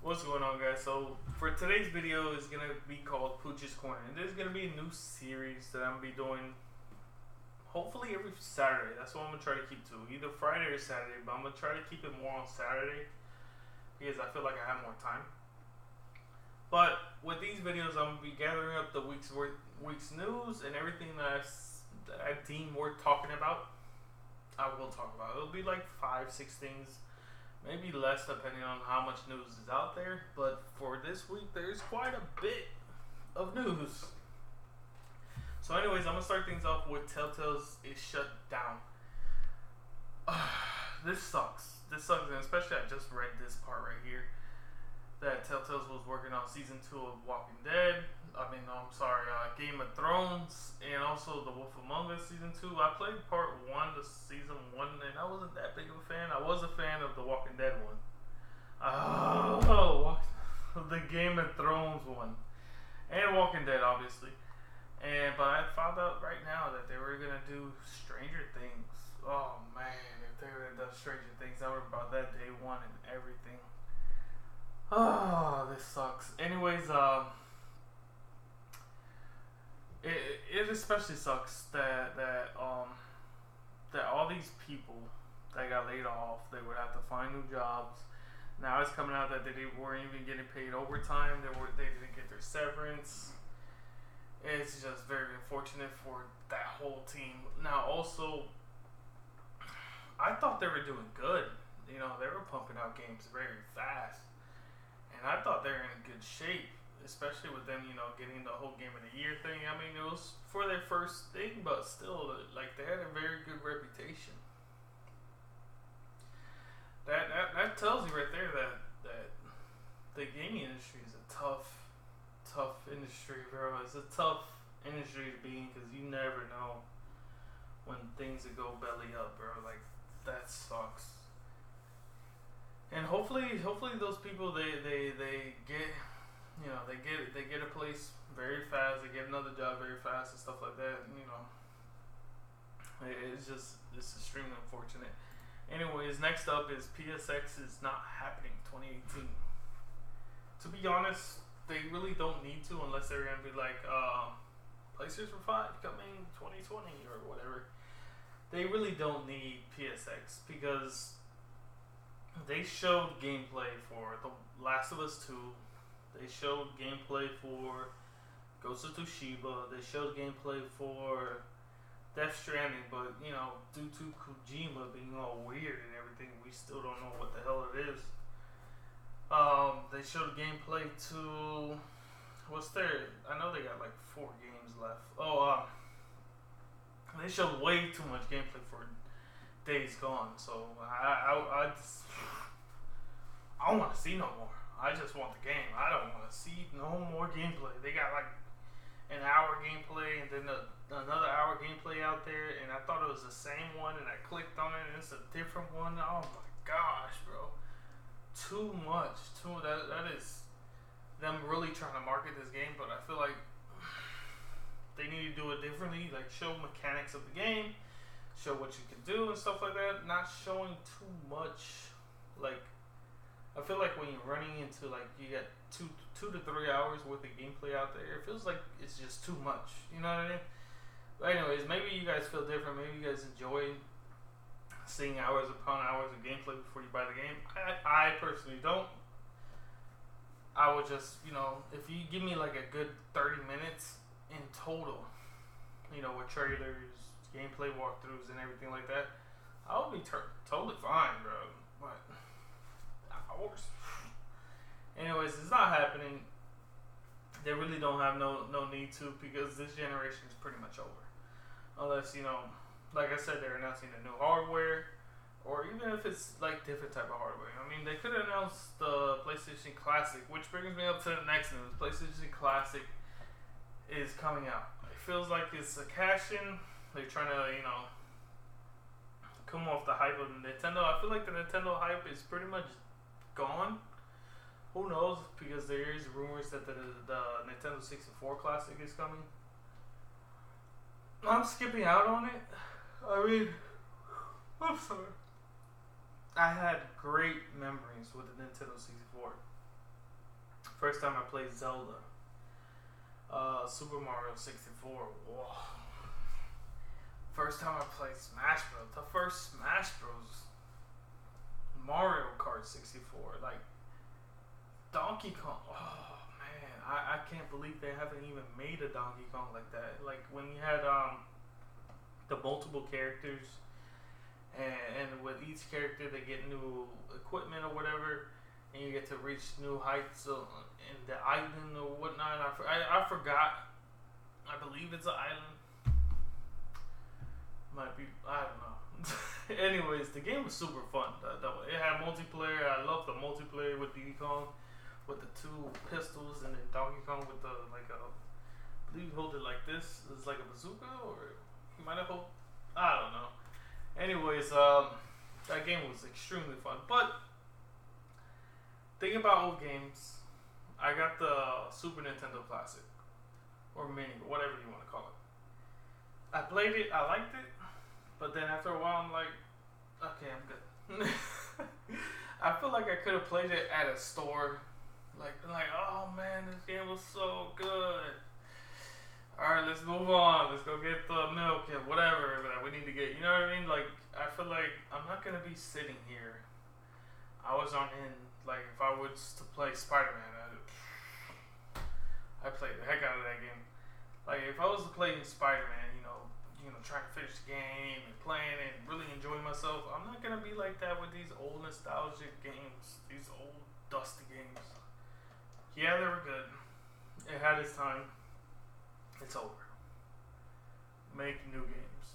What's going on, guys? So for today's video is gonna be called Pooch's Corner, and there's gonna be a new series that I'm gonna be doing hopefully every Saturday. That's what I'm gonna try to keep to, either Friday or Saturday, but I'm gonna try to keep it more on Saturday because I feel like I have more time. But with these videos, I'm gonna be gathering up the week's news and everything that I deem worth talking about. I will talk about. It'll be like 5-6 things. Maybe less depending on how much news is out there. But for this week, there's quite a bit of news. So anyways, I'm going to start things off with Telltale's is shut down. This sucks. And especially I just read this part right here. That Telltale's was working on season 2 of Game of Thrones, and also The Wolf Among Us season 2. I played part 1 to season 1, and I wasn't that big of a fan. I was a fan of the Walking Dead one. The Game of Thrones one, and Walking Dead, obviously. But I found out right now that they were gonna do Stranger Things. Oh man, if they would have done Stranger Things, I would have brought that day one and everything. Oh, this sucks. Anyways, it especially sucks that all these people that got laid off, they would have to find new jobs. Now it's coming out that they weren't even getting paid overtime. They didn't get their severance. It's just very unfortunate for that whole team. Now also, I thought they were doing good. You know, they were pumping out games very fast. And I thought they were in good shape, especially with them, getting the whole Game of the Year thing. I mean, it was for their first thing, but still, like, they had a very good reputation. That tells you right there that the gaming industry is a tough industry, bro. It's a tough industry to be in because you never know when things will go belly up, bro. Like, that sucks. And hopefully those people they get they get a place very fast, they get another job very fast and stuff like that. It's extremely unfortunate. Anyways, next up is PSX is not happening 2018. To be honest, they really don't need to unless they're gonna be like PlayStation 5 coming 2020 or whatever. They really don't need PSX because they showed gameplay for The Last of Us 2. They showed gameplay for Ghost of Tsushima. They showed gameplay for Death Stranding, but due to Kojima being all weird and everything, we still don't know what the hell it is. They showed gameplay to I know they got like 4 games left. They showed way too much gameplay for Days Gone, so I don't want to see no more. I just want the game. I don't want to see no more gameplay. They got like an hour gameplay and then another hour gameplay out there, and I thought it was the same one, and I clicked on it and it's a different one. Oh my gosh, bro. Too much. That is them really trying to market this game, but I feel like they need to do it differently, like show mechanics of the game, show what you can do and stuff like that, not showing too much. Like, I feel like when you're running into, like, you got two to 3 hours worth of gameplay out there, it feels like it's just too much, you know what I mean? But anyways, maybe you guys feel different, maybe you guys enjoy seeing hours upon hours of gameplay before you buy the game. I personally don't. I would just, if you give me like a good 30 minutes in total, with trailers, gameplay walkthroughs and everything like that, I'll be totally fine, bro. But hours. Anyways, it's not happening. They really don't have no need to, because this generation is pretty much over. Unless, like I said, they're announcing the new hardware, or even if it's like different type of hardware. I mean, they could announce the PlayStation Classic, which brings me up to the next news. PlayStation Classic is coming out. It feels like it's a cash-in. They're trying to, come off the hype of Nintendo. I feel like the Nintendo hype is pretty much gone. Who knows? Because there is rumors that the Nintendo 64 Classic is coming. I'm skipping out on it. I mean, I'm sorry. I had great memories with the Nintendo 64. First time I played Zelda. Super Mario 64. Whoa. First time I played Smash Bros. The first Smash Bros. Mario Kart 64. Like, Donkey Kong. Oh, man. I can't believe they haven't even made a Donkey Kong like that. Like, when you had the multiple characters, and with each character they get new equipment or whatever, and you get to reach new heights in the island or whatnot. I forgot. I believe it's an island. Might be. I don't know. Anyways, the game was super fun. It had multiplayer. I love the multiplayer with Diddy Kong, with the two pistols, and then Donkey Kong with the like a. I believe you hold it like this. It's like a bazooka, or you might have hold. I don't know. Anyways, that game was extremely fun. But thinking about old games, I got the Super Nintendo Classic or Mini, whatever you want to call it. I played it. I liked it. But then after a while, I'm like, okay, I'm good. I feel like I could have played it at a store. Like, oh man, this game was so good. Alright, let's move on. Let's go get the milk and whatever that we need to get. You know what I mean? Like, I feel like I'm not going to be sitting here. I was on in, like, if I was to play Spider-Man, I played the heck out of that game. Like, if I was to play Spider-Man, you know, trying to finish the game and playing it and really enjoying myself, I'm not gonna be like that with these old nostalgic games, these old dusty games. Yeah, they were good. It had its time. It's over. Make new games.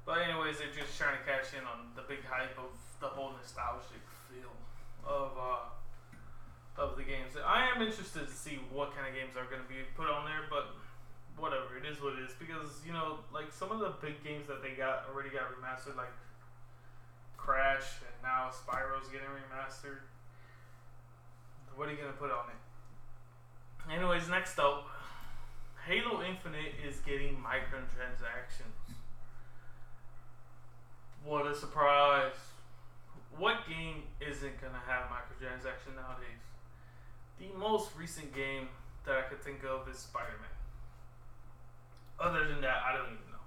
But anyways, they're just trying to cash in on the big hype of the whole nostalgic feel of the games. I am interested to see what kind of games are gonna be put on there, but whatever, it is what it is, because like some of the big games that they already got remastered, like Crash, and now Spyro's getting remastered. What are you gonna put on it? Anyways, next up, Halo Infinite is getting microtransactions. What a surprise. What game isn't gonna have microtransactions nowadays? The most recent game that I could think of is Spider-Man. Other than that, I don't even know.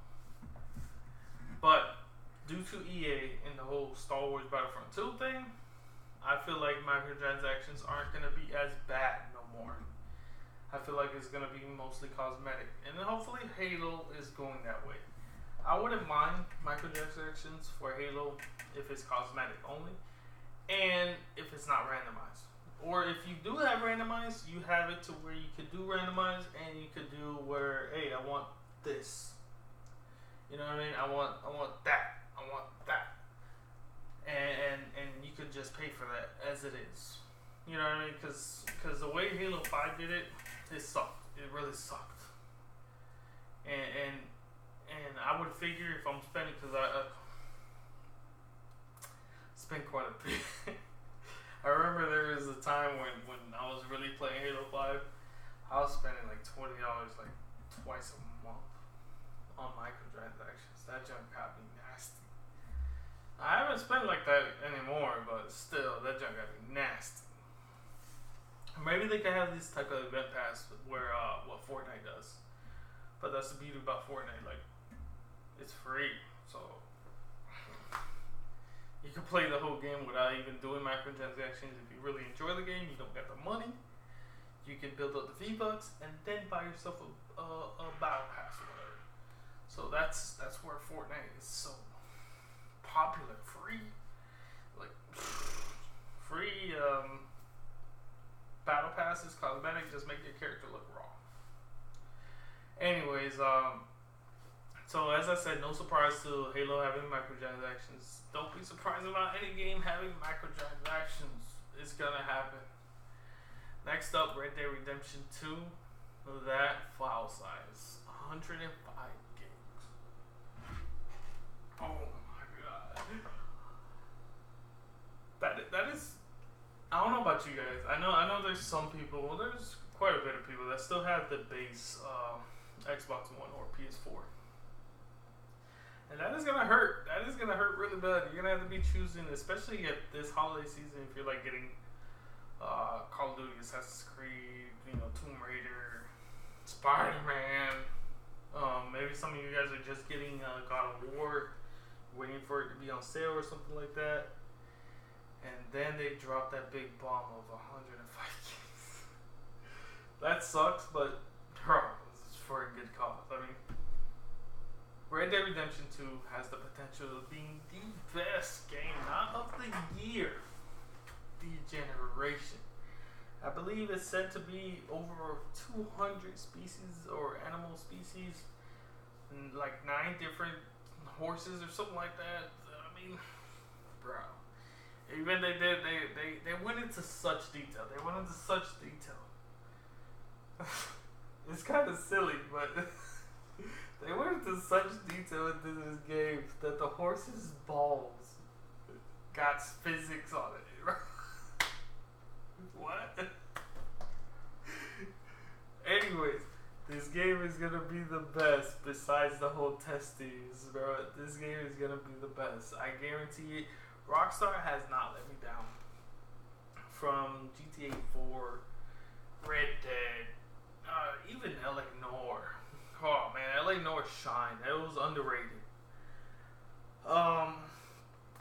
But due to EA and the whole Star Wars Battlefront 2 thing, I feel like microtransactions aren't going to be as bad no more. I feel like it's going to be mostly cosmetic. And then hopefully Halo is going that way. I wouldn't mind microtransactions for Halo if it's cosmetic only, and if it's not randomized. Or if you do have randomized, you have it to where you could do randomized, and you could do where, hey, I want this. You know what I mean? I want that. I want that. And you could just pay for that as it is. You know what I mean? Because the way Halo 5 did it, it sucked. It really sucked. And I would figure if I'm spending, because I spend quite a bit. I remember there was a time when I was really playing Halo 5, I was spending like $20 like twice a month on microtransactions. That junk got me nasty. I haven't spent like that anymore, but still, that junk got me nasty. Maybe they could have this type of event pass where what Fortnite does. But that's the beauty about Fortnite, like, it's free, so you can play the whole game without even doing microtransactions. If you really enjoy the game, you don't get the money, you can build up the V-Bucks and then buy yourself a battle pass or whatever. So that's where Fortnite is so popular. Free, like, free battle passes, cosmetic, just make your character look raw. Anyways, so as I said, no surprise to Halo having microtransactions. Don't be surprised about any game having microtransactions. It's gonna happen. Next up, Red Dead Redemption 2. That file size, 105 gigs. Oh my god. That is. I don't know about you guys. I know there's some people. Well, there's quite a bit of people that still have the base Xbox One or PS4. And that is gonna hurt. That is gonna hurt really bad. You're gonna have to be choosing, especially at this holiday season, if you're like getting Call of Duty, Assassin's Creed, Spider-Man. Maybe some of you guys are just getting God of War, waiting for it to be on sale or something like that. And then they drop that big bomb of 105 games. That sucks, but bro, it's for a good cause. I mean, Red Dead Redemption 2 has the potential of being the best game, not of the year, the generation. I believe it's said to be over 200 species or animal species, and like 9 different horses or something like that. I mean, bro. Even they went into such detail. They went into such detail. It's kind of silly, but they went into such detail into this game that the horse's balls got physics on it. Right? What? Anyways, this game is gonna be the best. Besides the whole testings, bro. This game is gonna be the best. I guarantee it. Rockstar has not let me down. From GTA 4, Red Dead, even LA Noire. Oh man, LA Noire shined. It was underrated.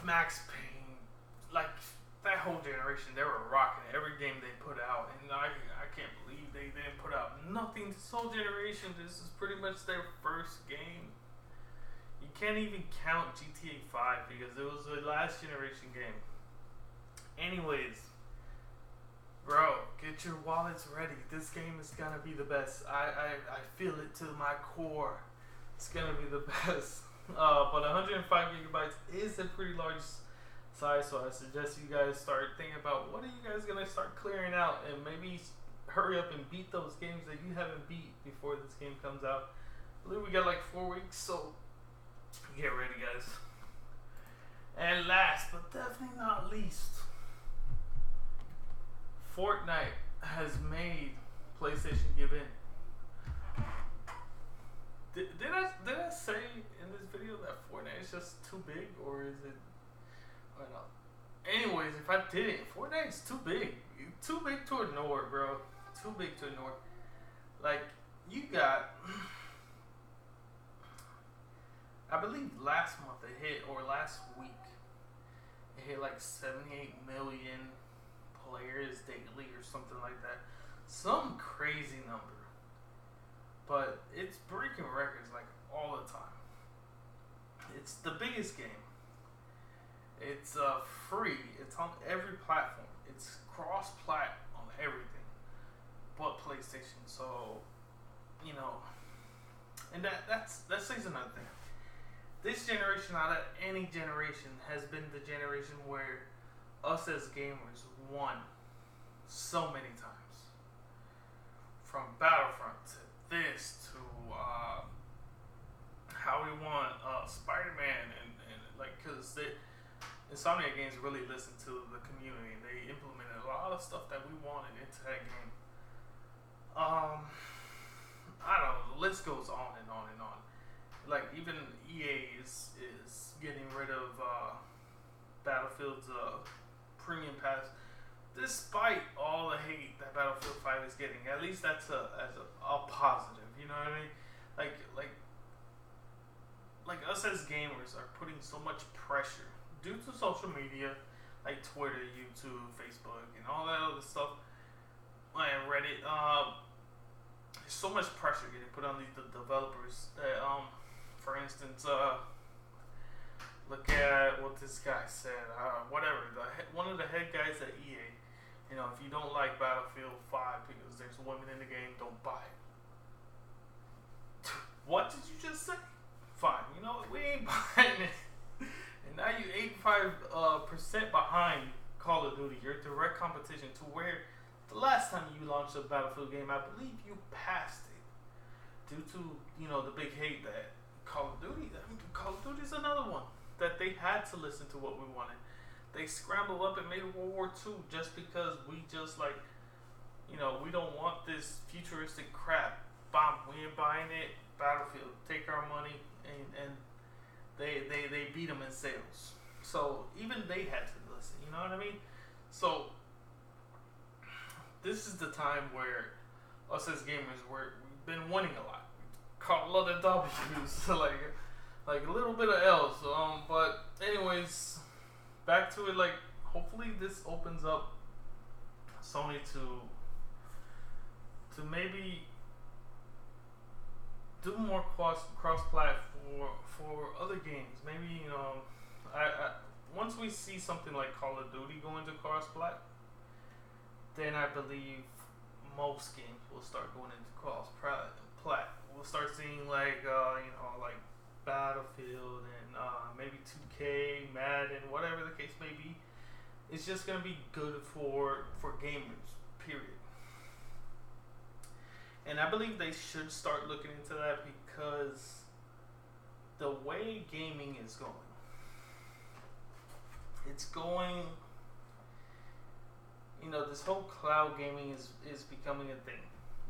Max Payne, like that whole generation, they were rocking every game they put out, and I can't believe they didn't put out nothing this whole generation. This is pretty much their first game. You can't even count GTA 5 because it was the last generation game. Anyways, bro, get your wallets ready. This game is gonna be the best. I feel it to my core. It's gonna be the best. But 105 gigabytes is a pretty large size, so I suggest you guys start thinking about what are you guys gonna start clearing out, and maybe hurry up and beat those games that you haven't beat before this game comes out. I believe we got like 4 weeks, so get ready, guys. And last but definitely not least, Fortnite has made PlayStation give in. Did I say in this video that Fortnite is just too big, or is it? I don't know. Anyways, if I didn't, Fortnite is too big. Too big to ignore, bro. Too big to ignore. Like, you got, I believe last month it hit, or last week, it hit like 78 million players daily or something like that. Some crazy number. But it's breaking records like all the time. It's the biggest game. It's free. It's on every platform. It's cross-plat on everything but PlayStation. So, you know, and that says another thing. This generation, out of any generation, has been the generation where us as gamers won so many times. From Battlefront to this to how we want Spider-Man and like, because Insomniac Games really listened to the community and they implemented a lot of stuff that we wanted into that game. I don't know, the list goes on and on and on. Like, even EA is getting rid of Battlefield's premium pass, despite all the hate that Battlefield 5 is getting. At least that's a positive, you know what I mean? Like us as gamers are putting so much pressure due to social media, like Twitter, YouTube, Facebook, and all that other stuff, and Reddit. There's so much pressure getting put on these developers that, for instance, look at what this guy said. One of the head guys at EA. You know, if you don't like Battlefield 5 because there's women in the game, don't buy it. What did you just say? Fine, you know what? We ain't buying it. And now you 85% behind Call of Duty. You're direct competition to where the last time you launched a Battlefield game, I believe you passed it due to, you know, the big hate that Call of Duty. I mean, Call of Duty is another one that they had to listen to what we wanted. They scrambled up and made World War II just because we just, like, you know, we don't want this futuristic crap. Bomb, we ain't buying it. Battlefield, take our money, and they beat them in sales. So even they had to listen. You know what I mean? So this is the time where us as gamers, we been winning a lot. Caught a lot of W's, like a little bit of L's. But anyways, back to it. Like, hopefully this opens up Sony to maybe do more cross-plat for other games. Maybe, you know, I once we see something like Call of Duty going to cross-plat, then I believe most games will start going into cross-plat. We'll start seeing like you know, like Battlefield and maybe 2K, Madden, whatever the case may be. It's just gonna be good for gamers, period. And I believe they should start looking into that because the way gaming is going, it's going, you know, this whole cloud gaming is becoming a thing.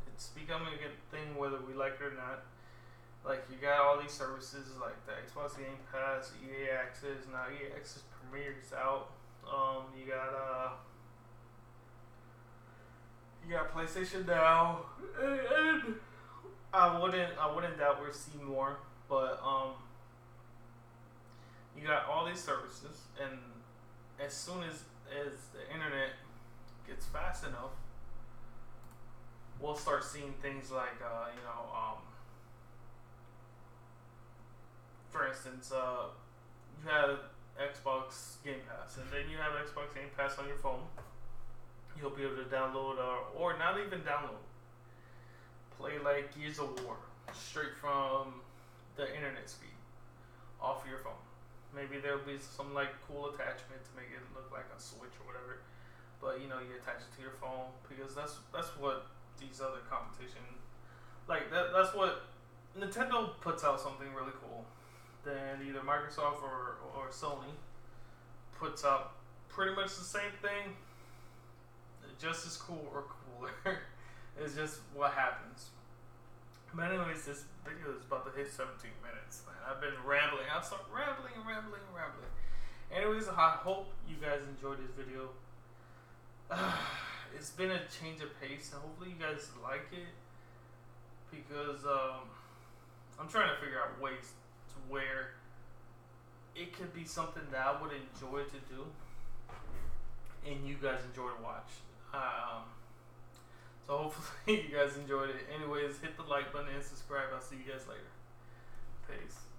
It's becoming a thing whether we like it or not. Like, you got all these services like the Xbox Game Pass, EA Access. Now EA Access Premiere's out. You got PlayStation Now, and I wouldn't doubt we'll see more. But you got all these services, and as soon as the internet gets fast enough, we'll start seeing things like you know, for instance, you have Xbox Game Pass, and then you have Xbox Game Pass on your phone. You'll be able to download, or not even download, play like Gears of War straight from the internet speed off your phone. Maybe there'll be some like cool attachment to make it look like a Switch or whatever, but you know, you attach it to your phone, because that's what these other competition, like that's what Nintendo puts out something really cool. Then either Microsoft or Sony puts out pretty much the same thing, just as cool or cooler. It's just what happens. But anyways, this video is about to hit 17 minutes. Man, I've been rambling. I'll start rambling. Anyways, I hope you guys enjoyed this video. It's been a change of pace, and hopefully you guys like it, because I'm trying to figure out ways to where it could be something that I would enjoy to do and you guys enjoy to watch. So hopefully you guys enjoyed it. Anyways, hit the like button and subscribe. I'll see you guys later. Peace.